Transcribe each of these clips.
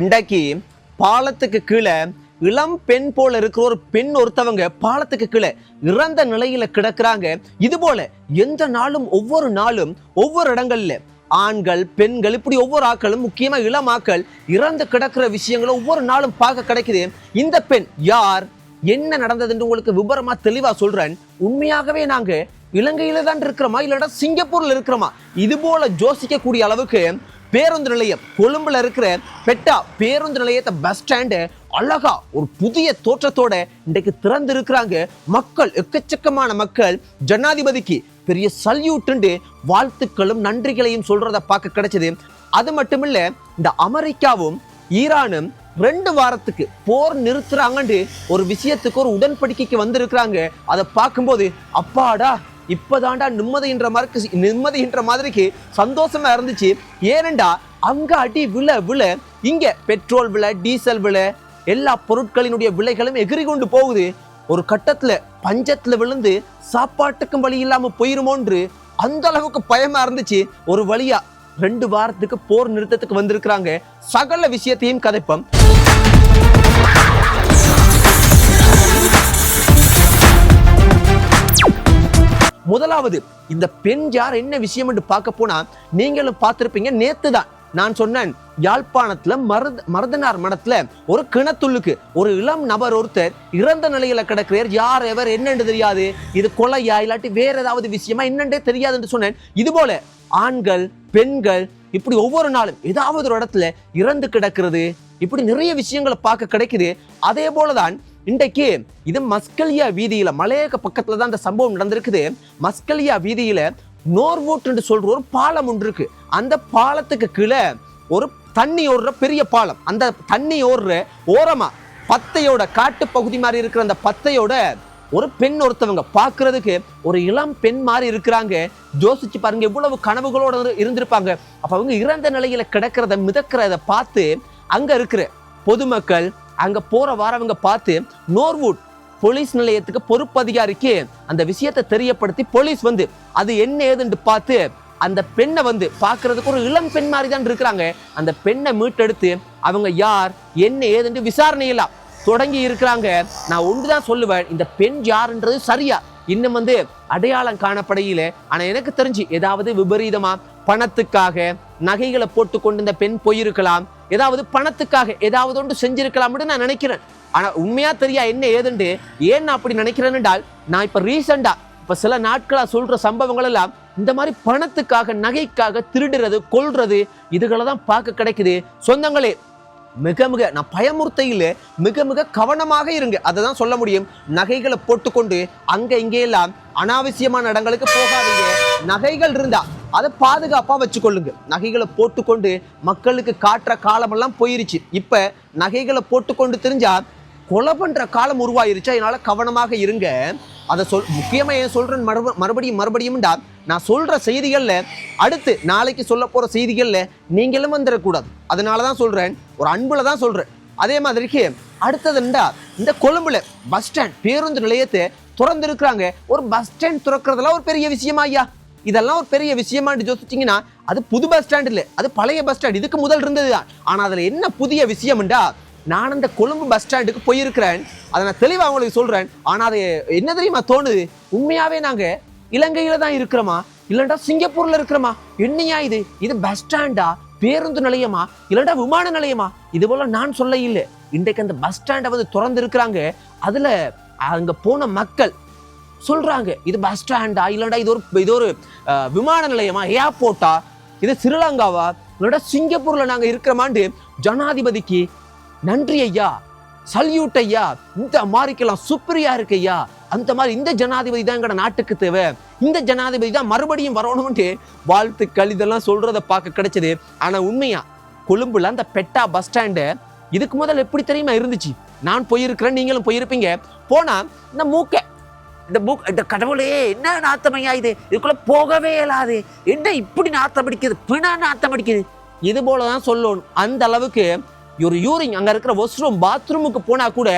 இன்றைக்கு பாலத்துக்கு கீழே இளம் பெண் போல இருக்கிற ஒரு பெண் ஒருத்தவங்க பாலத்துக்கு கீழே இறந்த நிலையில கிடக்குறாங்க. இது போல எந்த நாளும் ஒவ்வொரு நாளும் ஒவ்வொரு இடங்கள்ல ஆண்கள் பெண்கள் இப்படி ஒவ்வொரு ஆக்களும் முக்கியமா இளமாக்கள் இறந்து கிடக்கிற விஷயங்களை ஒவ்வொரு நாளும் பார்க்க கிடைக்குது. இந்த பெண் யார், என்ன நடந்ததுன்னு உங்களுக்கு விபரமா தெளிவா சொல்றேன். உண்மையாகவே நாங்க இலங்கையில தான் இருக்கிறோமா இல்லடா சிங்கப்பூர்ல இருக்கிறோமா இது போல யோசிக்கக்கூடிய அளவுக்கு பேருந்து நிலையம் கொழும்புல இருக்கிற பெட்டா பேருந்து நிலையத்தை பஸ் ஸ்டாண்டு அழகா ஒரு புதிய தோற்றத்தோட இன்றைக்கு திறந்து இருக்கிறாங்க. மக்கள் எக்கச்சக்கமான மக்கள் ஜனாதிபதிக்கு பெரிய சல்யூட்டு வாழ்த்துக்களும் நன்றிகளையும் சொல்றத பார்க்க கிடைச்சது. அது மட்டும் இல்ல, இந்த அமெரிக்காவும் ஈரானும் 2 வாரத்துக்கு போர் நிறுத்துறாங்கன்னு ஒரு விஷயத்துக்கு ஒரு உடன்படிக்கைக்கு வந்திருக்கிறாங்க. அதை பார்க்கும்போது அப்பாடா இப்பதான்டா நிம்மதின்ற மாதிரிக்கு சந்தோஷமா இருந்துச்சு. ஏனண்டா அங்க அடி விழ இங்க பெட்ரோல் விலை டீசல் விலை எல்லா பொருட்களினுடைய விலைகளும் எகிரி கொண்டு போகுது. ஒரு கட்டத்துல பஞ்சத்துல விழுந்து சாப்பாட்டுக்கும் வழி இல்லாம போயிருமோன்று அந்த அளவுக்கு பயமா இருந்துச்சு. ஒரு வழியா 2 வாரத்துக்கு போர் நிறுத்தத்துக்கு வந்திருக்கிறாங்க. சகல விஷயத்தையும் கதைப்போம். முதலாவது, இந்த பெண் யார், என்ன விஷயம் என்று பார்க்க போனா நீங்களும் பார்த்திருப்பீங்க. நேத்து தான் நான் சொன்னேன், யாழ்ப்பாணத்துல மருதனார் மடத்துல ஒரு கிணத்துள்ளுக்கு ஒரு இளம் நபர் ஒருத்தர் இறந்த நிலையில கிடக்கிறார். யார் எவர் என்னன்னு தெரியாது, இது கொலையா இல்லாட்டி வேற ஏதாவது விஷயமா என்னன்றே தெரியாது என்று சொன்னேன். இது போல ஆண்கள் பெண்கள் இப்படி ஒவ்வொரு நாளும் ஏதாவது ஒரு இடத்துல இறந்து கிடக்கிறது, இப்படி நிறைய விஷயங்களை பார்க்க கிடைக்குது. அதே போலதான் இன்றைக்கு இது மஸ்கலியா வீதியில மலையக பக்கத்துல தான் இந்த சம்பவம் நடந்திருக்குது. மஸ்கலியா வீதியில நோர்வூட் என்று சொல்ற ஒரு பாலம் ஒன்று இருக்கு. அந்த பாலத்துக்கு கீழே ஒரு தண்ணி ஓடுற பெரிய பாலம். அந்த தண்ணி ஓடுற ஓரமா பத்தையோட காட்டு பகுதி மாதிரி இருக்கிற அந்த பத்தையோட ஒரு பெண் ஒருத்தவங்க பார்க்கறதுக்கு ஒரு இளம் பெண் மாதிரி இருக்கிறாங்க. யோசிச்சு பாருங்க எவ்வளவு கனவுகளோட இருந்திருப்பாங்க. அப்ப அவங்க இறந்த நிலையில கிடக்கிறத மிதக்கிறத பார்த்து அங்க இருக்கிற பொதுமக்கள் அங்க போற வாரவங்க பார்த்து நோர்வூட் போலீஸ் நிலையத்துக்கு பொறுப்பு அதிகாரிக்கு அந்த விஷயத்தை தெரியப்படுத்தி போலீஸ் வந்து அது என்ன ஏதுன்னு பார்த்து அந்த பெண்ணை வந்து பார்க்கறதுக்கு ஒரு இளம் பெண் மாதிரி தான் இருக்கிறாங்க. அந்த பெண்ணை மீட்டெடுத்து அவங்க யார் என்ன ஏதுன்னு விசாரணையெல்லாம் தொடங்கி இருக்கிறாங்க. நான் ஒன்றுதான் சொல்லுவேன், இந்த பெண் யாருன்றது சரியா இன்னும் வந்து அடையாளம் காணப்படையில. ஆனா எனக்கு தெரிஞ்சு ஏதாவது விபரீதமா பணத்துக்காக நகைகளை போட்டு கொண்டு இந்த பெண் போயிருக்கலாம், ஏதாவது பணத்துக்காக ஏதாவது ஒன்று செஞ்சிருக்கலாம்னு நான் நினைக்கிறேன். ஆனா உண்மையா தெரியா என்ன ஏதுண்டு. ஏன் நான் அப்படி நினைக்கிறேன் என்றால், நான் இப்ப ரீசெண்டா இப்ப சில நாட்களா சொல்ற சம்பவங்கள் எல்லாம் இந்த மாதிரி பணத்துக்காக நகைக்காக திருடுறது கொல்றது இதுகளை தான் பார்க்க கிடைக்குது. சொந்தங்களே, மிக நான் பயமுறுத்தையில் மிக கவனமாக இருங்க, அதை தான் சொல்ல முடியும். நகைகளை போட்டுக்கொண்டு அங்க இங்கே எல்லாம் அனாவசியமான இடங்களுக்கு போகாதீங்க. நகைகள் இருந்தா அதை பாதுகாப்பா வச்சுக்கொள்ளுங்க. நகைகளை போட்டுக்கொண்டு மக்களுக்கு காட்டுற காலமெல்லாம் போயிருச்சு. இப்ப நகைகளை போட்டுக்கொண்டு தெரிஞ்சா கொலை பண்ற காலம் உருவாயிருச்சு. அதனால கவனமாக இருங்க. அதை முக்கியமா ஏன் சொல்றேன் மறுபடியும் நான் சொல்ற செய்திகள்ல அடுத்து நாளைக்கு சொல்ல போற செய்திகள்ல நீங்களும் வந்துடக்கூடாது. அதனாலதான் சொல்றேன், ஒரு அன்புல தான் சொல்றேன். அதே மாதிரிக்கு அடுத்ததுண்டா இந்த கொழும்புல பஸ் ஸ்டாண்ட் பேருந்து நிலையத்தை திறந்து இருக்கிறாங்க. ஒரு பஸ் ஸ்டாண்ட் திறக்கிறதுலாம் ஒரு பெரிய விஷயமா ஐயா? இதெல்லாம் ஒரு பெரிய விஷயமான்னு யோசிச்சிங்கன்னா அது புது பஸ் ஸ்டாண்ட் இல்லை, அது பழைய பஸ் ஸ்டாண்ட். இதுக்கு முதல் இருந்தது தான். ஆனா அதுல என்ன புதிய விஷயம்டா, நான் அந்த கொழும்பு பஸ் ஸ்டாண்டுக்கு போயிருக்கிறேன். அதை நான் தெளிவா அவங்களுக்கு சொல்றேன். ஆனா அது என்ன தெரியுமா தோணுது, உண்மையாவே நாங்க இலங்கையில தான் இருக்கிறோமா இல்லண்டா சிங்கப்பூர்ல இருக்கிறோமா? என்னையா இது பஸ் ஸ்டாண்டா பேருந்து நிலையமா இல்லண்டா விமான நிலையமா? இது போல நான் சொல்ல இல்லை. இன்றைக்கு அந்த பஸ் ஸ்டாண்டை வந்து திறந்து இருக்கிறாங்க. அதுல அங்க போன மக்கள் சொல்றாங்க, இது பஸ் ஸ்டாண்டா இல்லண்டா இது ஒரு விமான நிலையமா, ஏர்போர்ட்டா, இது ஸ்ரீலங்காவா இல்லண்டா சிங்கப்பூர்ல நாங்க இருக்கிறோமான்னு ஜனாதிபதிக்கு நன்றி ஐயா, சல்யூட் ஐயா, இந்த மாதிரிக்கெல்லாம் சூப்பரியா இருக்கு ஐயா, அந்த மாதிரி இந்த ஜனாதிபதி தான் எங்கட நாட்டுக்கு தேவை, இந்த ஜனாதிபதி தான் மறுபடியும் வரணும்னு வாழ்த்துக்கள் இதெல்லாம் சொல்றதை பார்க்க கிடைச்சது. ஆனா உண்மையா கொழும்புல அந்த பெட்டா பஸ் ஸ்டாண்டு இதுக்கு முதல் எப்படி தெரியுமா இருந்துச்சு? நான் போயிருக்கிறேன், நீங்களும் போயிருப்பீங்க. போனா இந்த கடவுளே என்ன நாத்தமையா இதுக்குள்ள போகவே இயலாது, என்ன இப்படி நாத்தம் அடிக்குது, பிணா நாத்தம் அடிக்குது, இது போலதான் சொல்லணும். அந்த அளவுக்கு ஒரு யூரின் அங்க இருக்கிற வாஷ்ரூம் பாத்ரூமுக்கு போனா கூட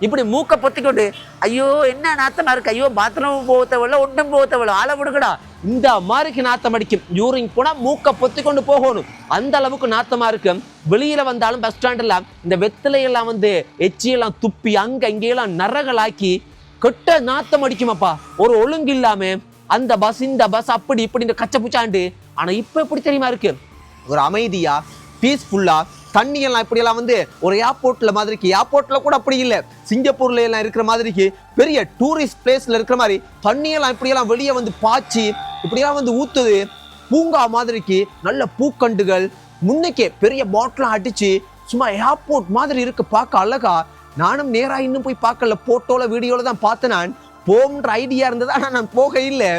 இப்படி மூக்க பொத்திக்கொண்டு ஐயோ என்ன நாத்தமா இருக்கு, ஐயோ பாத்ரூம் போகத்தவள ஒன்றும் போகத்தவள ஆளை விடுக்கடா இந்த மாதிரிக்கு நாத்தம் அடிக்கும். யூரின் போனா மூக்க பொத்தி கொண்டு போகணும், அந்த அளவுக்கு நாத்தமா இருக்கும். வெளியில வந்தாலும் பஸ் ஸ்டாண்ட்ல இந்த வெத்திலையெல்லாம் வந்து எச்சியெல்லாம் துப்பி அங்க இங்கெல்லாம் நரகலாக்கி கெட்ட நாத்தம் அடிக்குமாப்பா. ஒரு ஒழுங்கு இல்லாம அந்த பஸ் இந்த பஸ் அப்படி இப்படி இந்த கச்ச புச்சாண்டு. ஆனா இப்ப எப்படி தெரியுமா இருக்கு, ஒரு அமைதியா பீஸ்ஃபுல்லா தண்ணியெல்லாம் இப்படியெல்லாம் வந்து ஒரு ஏர்போர்ட்ல மாதிரிக்கு, ஏர்போர்ட்ல கூட அப்படி இல்லை, சிங்கப்பூர்ல எல்லாம் இருக்கிற மாதிரிக்கு பெரிய டூரிஸ்ட் பிளேஸ்ல இருக்கிற மாதிரி தண்ணியெல்லாம் இப்படியெல்லாம் வெளியே வந்து பாய்ச்சி இப்படியெல்லாம் வந்து ஊத்துது. பூங்கா மாதிரிக்கு நல்ல பூக்கண்டுகள் முன்னுக்கே பெரிய பாட்டிலாம் அடிச்சு சும்மா ஏர்போர்ட் மாதிரி இருக்கு, பார்க்க அழகா. நானும் நேரா இன்னும் போய் பார்க்கல, போட்டோல வீடியோல தான் பார்த்தேன். நான் போகுன்ற ஐடியா இருந்தது, ஆனா நான் போக இல்லை.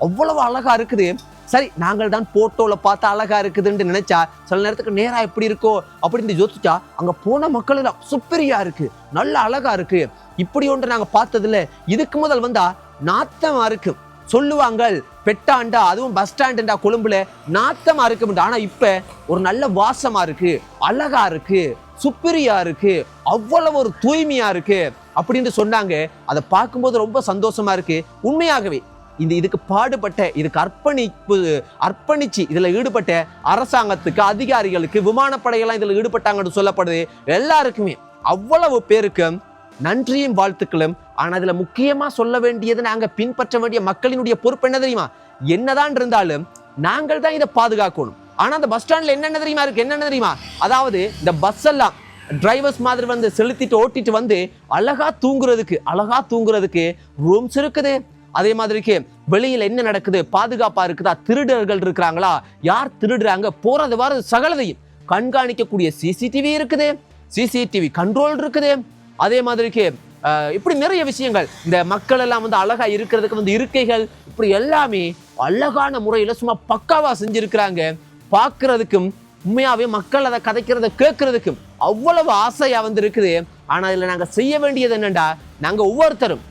அவ்வளவு அழகா இருக்குது. சரி, நாங்கள் தான் போட்டோல பார்த்தா அழகா இருக்குதுன்னு நினைச்சா சில நேரத்துக்கு நேரா எப்படி இருக்கோ அப்படின்னு யோசிச்சா அங்க போன மக்கள் எல்லாம் சூப்பரியா இருக்கு, நல்ல அழகா இருக்கு. இப்படி ஒன்று நாங்க பார்த்ததுல இதுக்கு முதல் வந்தா நாத்தமா இருக்கு சொல்லுவாங்க. பெட்டாண்டா அதுவும் பஸ் ஸ்டாண்டா கொழும்புல நாத்தமா இருக்கு. ஆனா இப்ப ஒரு நல்ல வாசமா இருக்கு, அழகா இருக்கு, சுப்பரியா இருக்கு, அவ்வளவு ஒரு தூய்மையா இருக்கு அப்படின்னு சொன்னாங்க. அதை பார்க்கும்போது ரொம்ப சந்தோஷமா இருக்கு. உண்மையாகவே இதுக்கு பாடுபட்ட, இதுக்கு அர்ப்பணிச்சு இதுல ஈடுபட்ட அரசாங்கத்துக்கு, அதிகாரிகளுக்கு, விமானப்படையெல்லாம் இதுல ஈடுபட்டாங்கன்னு சொல்லப்படுது. எல்லாருக்குமே அவ்வளவு பேருக்கு நன்றியும் வாழ்த்துக்களும். ஆனா இதுல முக்கியமா சொல்ல வேண்டியது, நாங்க பின்பற்ற வேண்டிய மக்களினுடைய பொறுப்பு என்ன தெரியுமா? என்னதான் இருந்தாலும் நாங்கள் தான் இதை பாதுகாக்கணும். ஆனா அந்த பஸ் ஸ்டாண்ட்ல என்னென்ன தெரியுமா இருக்கு, என்னென்ன தெரியுமா? அதாவது இந்த பஸ் எல்லாம் டிரைவர்ஸ் மாதிரி வந்து செலுத்திட்டு ஓட்டிட்டு வந்து அழகா தூங்குறதுக்கு ரூம்ஸ் இருக்குது. அதே மாதிரிக்கு வெளியில என்ன நடக்குது, பாதுகாப்பா இருக்குதா, திருடர்கள் இருக்கிறாங்களா, யார் திருடுறாங்க, போறது வர சகலதையும் கண்காணிக்கக்கூடிய சிசிடிவி இருக்குது, சிசிடிவி கண்ட்ரோல் இருக்குது. அதே மாதிரிக்கு இப்படி நிறைய விஷயங்கள், இந்த மக்கள் எல்லாம் வந்து அழகா இருக்கிறதுக்கு வந்து இருக்கைகள், இப்படி எல்லாமே அழகான முறையில சும்மா பக்காவா செஞ்சிருக்கிறாங்க. பார்க்கறதுக்கும் உண்மையாவே மக்கள் அதை கதைக்கிறத கேட்கறதுக்கும் அவ்வளவு ஆசையா வந்து இருக்குது. ஆனா இதுல நாங்க செய்ய வேண்டியது என்னண்டா, நாங்க ஒவ்வொருத்தரும்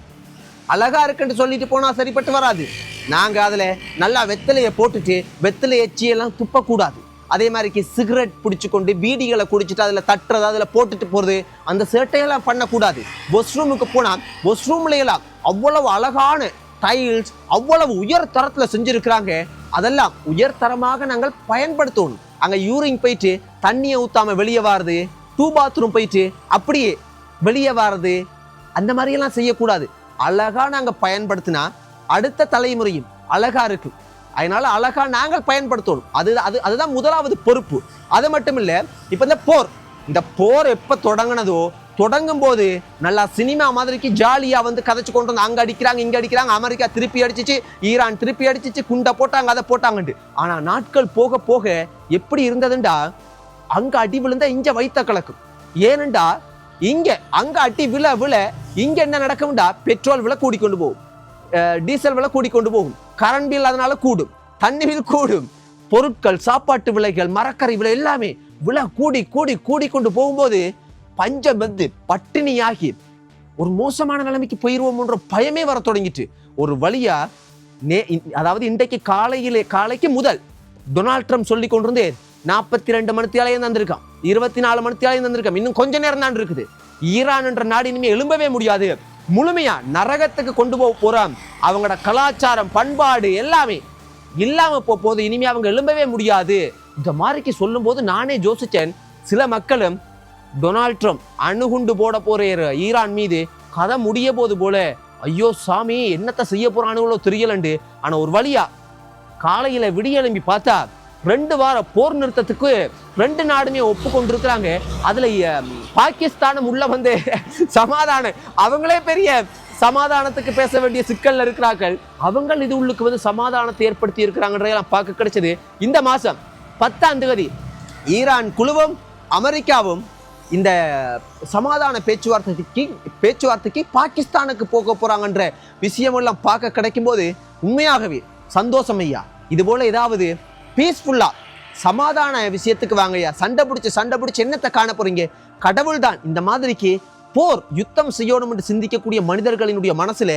அழகா இருக்குன்னு சொல்லிட்டு போனா சரிப்பட்டு வராது. நாங்க அதுல நல்லா வெத்தலையை போட்டுட்டு வெத்தலை எச்சியெல்லாம் துப்பக்கூடாது. அதே மாதிரிக்கு சிகரெட் பிடிச்சு கொண்டு பீடிகளை குடிச்சிட்டு அதுல தட்டுறது, அதுல போட்டுட்டு போறது, அந்த சேட்டையெல்லாம் பண்ணக்கூடாது. வாஷ்ரூமுக்கு போனா வாஷ்ரூம்ல எல்லாம் அவ்வளவு அழகான டைல்ஸ் அவ்வளவு உயர் தரத்துல செஞ்சிருக்கிறாங்க. அதெல்லாம் உயர் தரமாக நாங்கள் பயன்படுத்தணும். அங்க யூரின் போயிட்டு தண்ணியை ஊத்தாம வெளியே வாருது, 2 பாத்ரூம் போயிட்டு அப்படியே வெளியே வாருது, அந்த மாதிரி எல்லாம் செய்யக்கூடாது. அழகா நாங்க பயன்படுத்தினா அடுத்த தலைமுறையும் அழகா இருக்கு. அதனால அழகா நாங்கள் பயன்படுத்தணும். அதுதான் முதலாவது பொறுப்பு. அது மட்டும் இல்ல, இப்ப இந்த போர் எப்ப தொடங்கினதோ, தொடங்கும் போது நல்லா சினிமா மாதிரிக்கு ஜாலியா வந்து கதைச்சு கொண்டு வந்து அங்க அடிக்கிறாங்க, இங்க அடிக்கிறாங்க, அமெரிக்கா திருப்பி அடிச்சிச்சு, ஈரான் திருப்பி அடிச்சிச்சு, குண்டை போட்டாங்க, அதை போட்டாங்கட்டு. ஆனா நாட்கள் போக போக எப்படி இருந்ததுண்டா, அங்க அடி விழுந்தா இங்க வைத்த கலக்கும். ஏனண்டா அங்க அடி விழ இங்க என்ன நடக்கும்டா, பெட்ரோல் விலை கூடிக்கொண்டு போகும், டீசல் விலை கூடிக்கொண்டு போகும், கரண்ட் பில் அதனால கூடும், தண்ணி பில் கூடும், பொருட்கள் சாப்பாட்டு விலைகள் மரக்கறி விலை எல்லாமே விலை கூடி கொண்டு போகும்போது பஞ்சம் வந்து பட்டினியாகி ஒரு மோசமான நிலைமைக்கு போயிருவோம்ன்ற பயமே வர தொடங்கிட்டு ஒரு வழியா அதாவது இன்றைக்கு காலைக்கு முதல் டொனால்ட் ட்ரம்ப் சொல்லி கொண்டிருந்தே 42 மணித்தியாலையும் தந்திருக்கான், 24 மணித்தியாலையும் தந்திருக்கான், இன்னும் கொஞ்ச நேரம் தான் இருக்குது. ஈரான் என்ற நாடு இனிமே எழும்பவே முடியாது, முழுமையா நரகத்துக்கு கொண்டு போறான். அவங்களோட கலாச்சாரம் பண்பாடு எல்லாமே இல்லாம போது இனிமே அவங்க எழும்பவே முடியாது. இந்த மாதிரிக்கு சொல்லும் போது நானே யோசிச்சேன், சில மக்களும் டொனால்ட் ட்ரம்ப் அணுகுண்டு போட போற ஈரான் மீது கதை முடிய போது போல, ஐயோ சாமி என்னத்தை செய்ய போறானுங்களோ தெரியலண்டு. ஆனா ஒரு வழியா காலையில விடிய எழும்பி பார்த்தா 2 வார போர் நிறுத்தத்துக்கு 2 நாடுமே ஒப்புக்கொண்டிருக்கிறாங்க. அதுல பாகிஸ்தானும் உள்ள வந்து சமாதானம், அவங்களே பெரிய சமாதானத்துக்கு பேச வேண்டிய சிக்கல்ல இருக்கிறார்கள், அவங்க இது உள்ளுக்கு வந்து சமாதானத்தை ஏற்படுத்தி இருக்கிறாங்கன்றதெல்லாம் பார்க்க கிடைச்சது. இந்த மாசம் 10ஆம் தேதி ஈரான் குழுவும் அமெரிக்காவும் இந்த சமாதான பேச்சுவார்த்தைக்கு பாகிஸ்தானுக்கு போக போறாங்கன்ற விஷயம் எல்லாம் பார்க்க கிடைக்கும் போது உண்மையாகவே சந்தோஷம் ஐயா. இது போல ஏதாவது பீஸ்ஃபுல்லா சமாதான விஷயத்துக்கு வாங்கய்யா. சண்டை பிடிச்சு என்னத்தை காண போறீங்க? கடவுள் தான் இந்த மாதிரிக்கு போர் யுத்தம் செய்யணும் என்று சிந்திக்கக்கூடிய மனிதர்களினுடைய மனசுல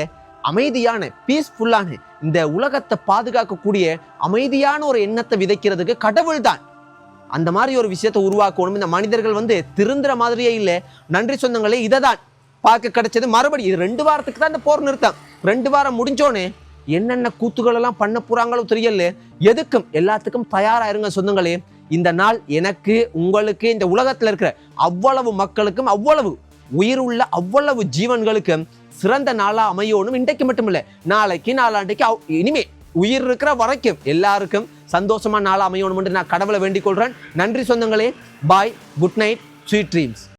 அமைதியான பீஸ்ஃபுல்லான இந்த உலகத்தை பாதுகாக்கக்கூடிய அமைதியான ஒரு எண்ணத்தை விதைக்கிறதுக்கு கடவுள் தான் அந்த மாதிரி ஒரு விஷயத்தை உருவாக்கணும். இந்த மனிதர்கள் வந்து திருந்துற மாதிரியே இல்லை. நன்றி சொந்தங்களே, இதை தான் பார்க்க கிடைச்சது. மறுபடியும் இது 2 வாரத்துக்கு தான் இந்த போர் நிறுத்தம். 2 வாரம் முடிஞ்சோன்னு என்னென்ன கூத்துக்கள் எல்லாம் பண்ண போறாங்களோ தெரியல. எதுக்கும் எல்லாத்துக்கும் தயாரா இருங்க சொந்தங்களே. இந்த நாள் எனக்கு, உங்களுக்கு, இந்த உலகத்துல இருக்கிற அவ்வளவு மக்களுக்கும், அவ்வளவு உயிர் உள்ள அவ்வளவு ஜீவன்களுக்கும் சிறந்த நாளா அமையணும். இன்றைக்கு மட்டும் இல்ல, நாளைக்கு, நாளாண்டைக்கு, இனிமே உயிர் இருக்கிற வரைக்கும் எல்லாருக்கும் சந்தோஷமா நாளா அமையணும் என்று நான் கடவுளை வேண்டிக் கொள்றேன். நன்றி சொந்தங்களே. பாய், குட் நைட், ஸ்வீட் ட்ரீம்ஸ்.